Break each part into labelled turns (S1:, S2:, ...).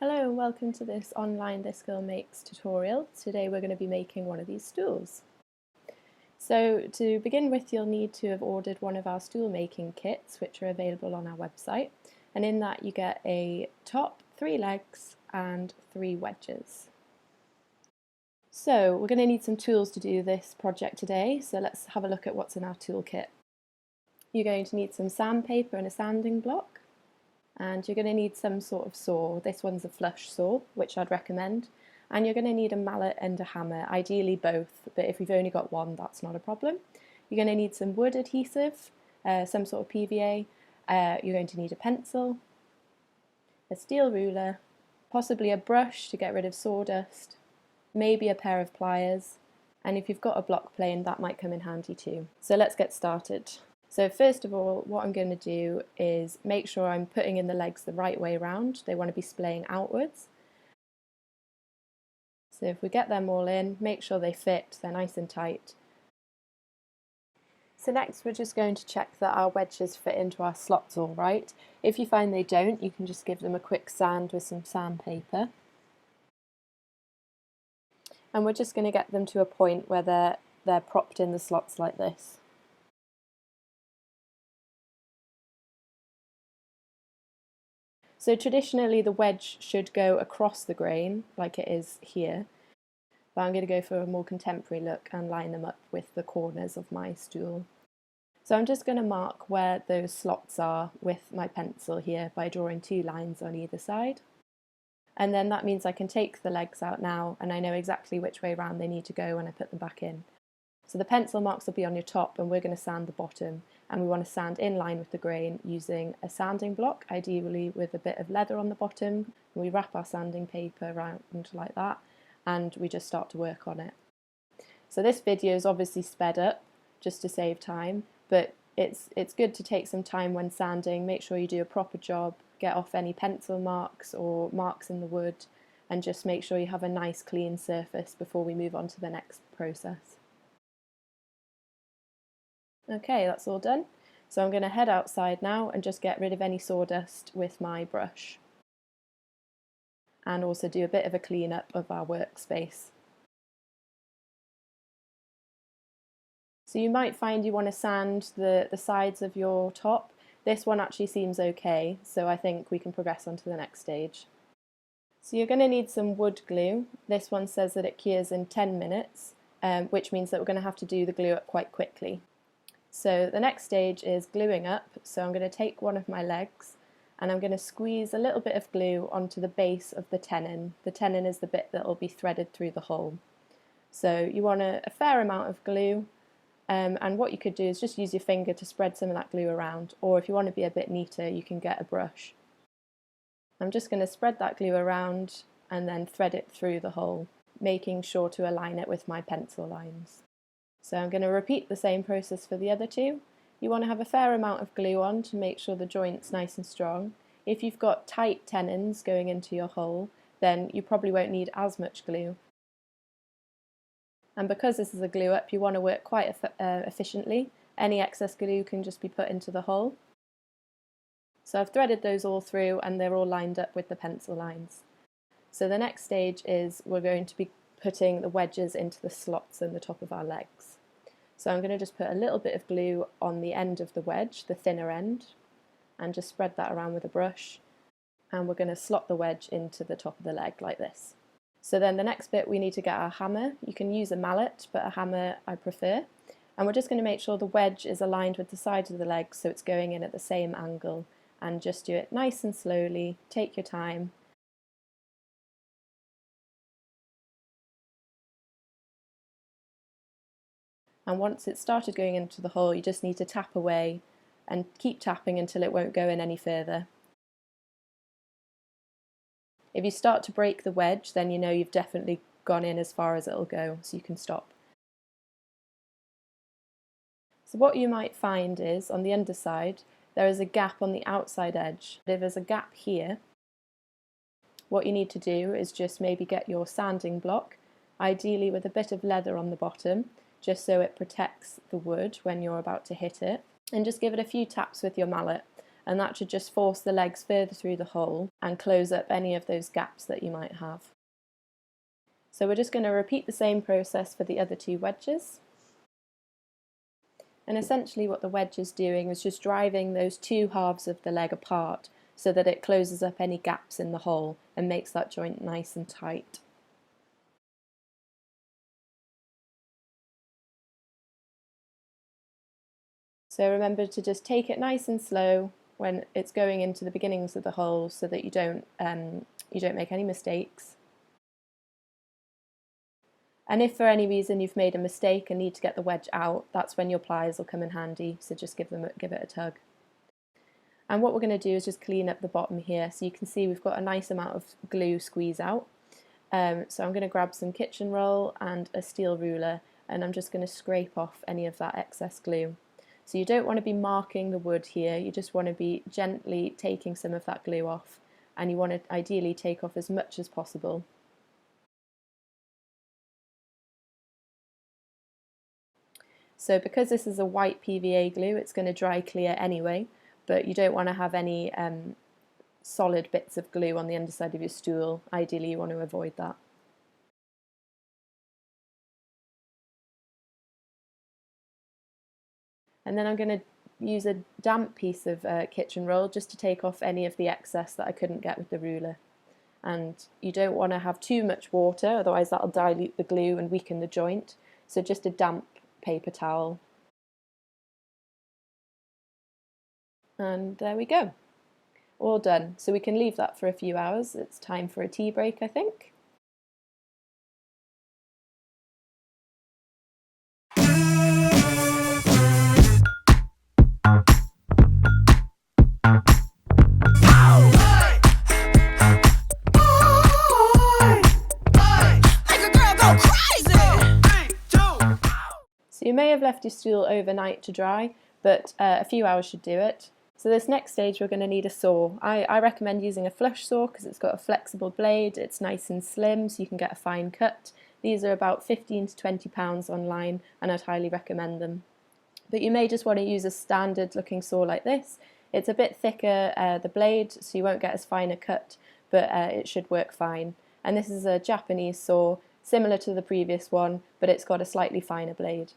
S1: Hello and welcome to this online This Girl Makes tutorial. Today we're going to be making one of these stools. So to begin with, you'll need to have ordered one of our stool making kits, which are available on our website, and in that you get a top, 3 legs and 3 wedges. So we're going to need some tools to do this project today, so let's have a look at what's in our toolkit. You're going to need some sandpaper and a sanding block. And you're going to need some sort of saw. This one's a flush saw, which I'd recommend. And you're going to need a mallet and a hammer, ideally both, but if you've only got one, that's not a problem. You're going to need some wood adhesive, some sort of PVA. You're going to need a pencil, a steel ruler, possibly a brush to get rid of sawdust, maybe a pair of pliers, and if you've got a block plane, that might come in handy too. So let's get started. So first of all, what I'm going to do is make sure I'm putting in the legs the right way round. They want to be splaying outwards. So if we get them all in, make sure they fit, they're nice and tight. So next we're just going to check that our wedges fit into our slots all right. If you find they don't, you can just give them a quick sand with some sandpaper. And we're just going to get them to a point where they're propped in the slots like this. So traditionally the wedge should go across the grain like it is here, but I'm going to go for a more contemporary look and line them up with the corners of my stool. So I'm just going to mark where those slots are with my pencil here by drawing 2 lines on either side. And then that means I can take the legs out now and I know exactly which way round they need to go when I put them back in. So the pencil marks will be on your top and we're going to sand the bottom, and we want to sand in line with the grain using a sanding block, ideally with a bit of leather on the bottom. We wrap our sanding paper around like that and we just start to work on it. So this video is obviously sped up just to save time, but it's good to take some time when sanding, make sure you do a proper job, get off any pencil marks or marks in the wood, and just make sure you have a nice clean surface before we move on to the next process. Okay, that's all done. So I'm going to head outside now and just get rid of any sawdust with my brush. And also do a bit of a clean up of our workspace. So you might find you want to sand the sides of your top. This one actually seems okay, so I think we can progress on to the next stage. So you're going to need some wood glue. This one says that it cures in 10 minutes, which means that we're going to have to do the glue up quite quickly. So the next stage is gluing up, so I'm going to take one of my legs and I'm going to squeeze a little bit of glue onto the base of the tenon. The tenon is the bit that will be threaded through the hole. So you want a fair amount of glue, and what you could do is just use your finger to spread some of that glue around, or if you want to be a bit neater you can get a brush. I'm just going to spread that glue around and then thread it through the hole, making sure to align it with my pencil lines. So I'm going to repeat the same process for the other two. You want to have a fair amount of glue on to make sure the joint's nice and strong. If you've got tight tenons going into your hole, then you probably won't need as much glue. And because this is a glue up, you want to work quite efficiently. Any excess glue can just be put into the hole. So I've threaded those all through and they're all lined up with the pencil lines. So the next stage is we're going to be putting the wedges into the slots in the top of our legs. So I'm going to just put a little bit of glue on the end of the wedge, the thinner end, and just spread that around with a brush, and we're going to slot the wedge into the top of the leg like this. So then the next bit, we need to get our hammer. You can use a mallet, but a hammer I prefer, and we're just going to make sure the wedge is aligned with the sides of the leg so it's going in at the same angle, and just do it nice and slowly, take your time. And once it's started going into the hole, you just need to tap away and keep tapping until it won't go in any further. If you start to break the wedge, then you know you've definitely gone in as far as it'll go, so you can stop. So what you might find is, on the underside, there is a gap on the outside edge. If there's a gap here, what you need to do is just maybe get your sanding block, ideally with a bit of leather on the bottom, just so it protects the wood when you're about to hit it, and just give it a few taps with your mallet, and that should just force the legs further through the hole and close up any of those gaps that you might have. So we're just going to repeat the same process for the other two wedges. And essentially what the wedge is doing is just driving those two halves of the leg apart so that it closes up any gaps in the hole and makes that joint nice and tight. So remember to just take it nice and slow when it's going into the beginnings of the hole so that you don't make any mistakes. And if for any reason you've made a mistake and need to get the wedge out, that's when your pliers will come in handy, so just give it a tug. And what we're going to do is just clean up the bottom here, so you can see we've got a nice amount of glue squeeze out. So I'm going to grab some kitchen roll and a steel ruler, and I'm just going to scrape off any of that excess glue. So you don't want to be marking the wood here, you just want to be gently taking some of that glue off, and you want to ideally take off as much as possible. So because this is a white PVA glue, it's going to dry clear anyway, but you don't want to have any solid bits of glue on the underside of your stool. Ideally you want to avoid that. And then I'm going to use a damp piece of kitchen roll just to take off any of the excess that I couldn't get with the ruler. And you don't want to have too much water, otherwise that'll dilute the glue and weaken the joint. So just a damp paper towel. And there we go. All done. So we can leave that for a few hours. It's time for a tea break, I think. So you may have left your stool overnight to dry, but a few hours should do it. So this next stage we're going to need a saw. I recommend using a flush saw because it's got a flexible blade, it's nice and slim so you can get a fine cut. These are about £15 to £20 online and I'd highly recommend them. But you may just want to use a standard looking saw like this. It's a bit thicker, the blade, so you won't get as fine a cut, but it should work fine. And this is a Japanese saw, similar to the previous one, but it's got a slightly finer blade.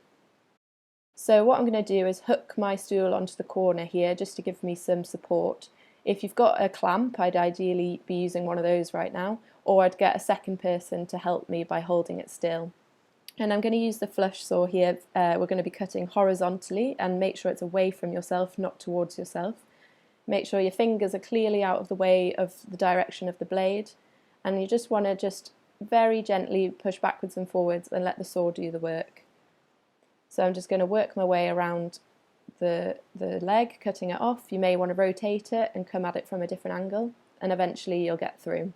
S1: So what I'm going to do is hook my stool onto the corner here just to give me some support. If you've got a clamp, I'd ideally be using one of those right now, or I'd get a second person to help me by holding it still. And I'm going to use the flush saw here. We're going to be cutting horizontally, and make sure it's away from yourself, not towards yourself. Make sure your fingers are clearly out of the way of the direction of the blade, and you just want to just very gently push backwards and forwards and let the saw do the work. So I'm just going to work my way around the leg, cutting it off. You may want to rotate it and come at it from a different angle, and eventually you'll get through.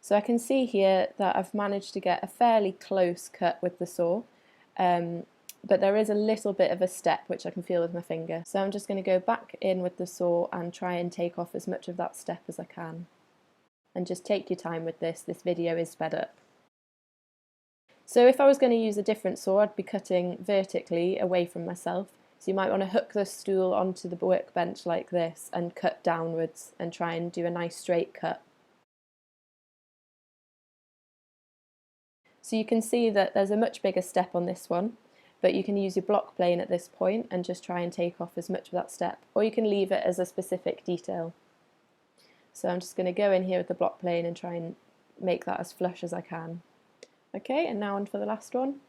S1: So I can see here that I've managed to get a fairly close cut with the saw, but there is a little bit of a step which I can feel with my finger. So I'm just going to go back in with the saw and try and take off as much of that step as I can. And just take your time with this video is sped up. So if I was going to use a different saw, I'd be cutting vertically away from myself. So you might want to hook the stool onto the workbench like this and cut downwards and try and do a nice straight cut. So you can see that there's a much bigger step on this one, but you can use your block plane at this point and just try and take off as much of that step, or you can leave it as a specific detail. So I'm just going to go in here with the block plane and try and make that as flush as I can. Okay, and now on for the last one.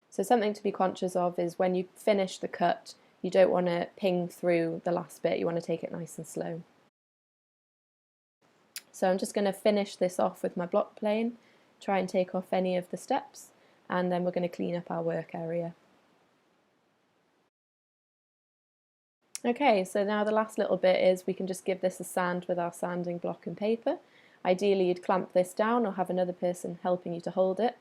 S1: So something to be conscious of is when you finish the cut, you don't want to ping through the last bit, you want to take it nice and slow. So I'm just going to finish this off with my block plane, try and take off any of the steps, and then we're going to clean up our work area. Okay, so now the last little bit is we can just give this a sand with our sanding block and paper. Ideally you'd clamp this down or have another person helping you to hold it,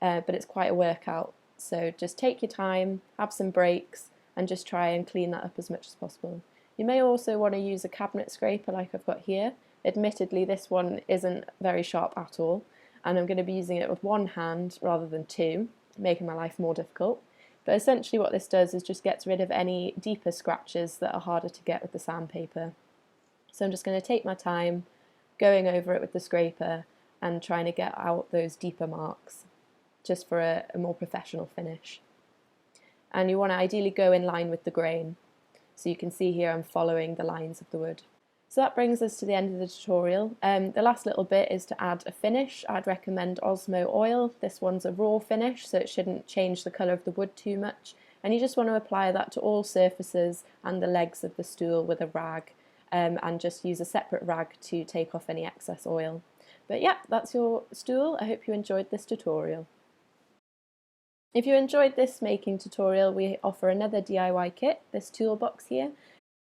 S1: but it's quite a workout. So just take your time, have some breaks, and just try and clean that up as much as possible. You may also want to use a cabinet scraper like I've got here. Admittedly, this one isn't very sharp at all, and I'm going to be using it with one hand rather than two, making my life more difficult. But essentially what this does is just gets rid of any deeper scratches that are harder to get with the sandpaper. So I'm just going to take my time going over it with the scraper and trying to get out those deeper marks just for a more professional finish. And you want to ideally go in line with the grain. So you can see here I'm following the lines of the wood. So that brings us to the end of the tutorial. The last little bit is to add a finish. I'd recommend Osmo oil. This one's a raw finish, so it shouldn't change the colour of the wood too much. And you just want to apply that to all surfaces and the legs of the stool with a rag, and just use a separate rag to take off any excess oil. But yeah, that's your stool. I hope you enjoyed this tutorial. If you enjoyed this making tutorial, we offer another DIY kit, this toolbox here.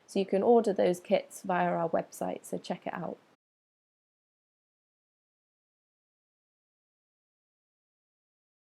S1: So you can order those kits via our website, so check it out.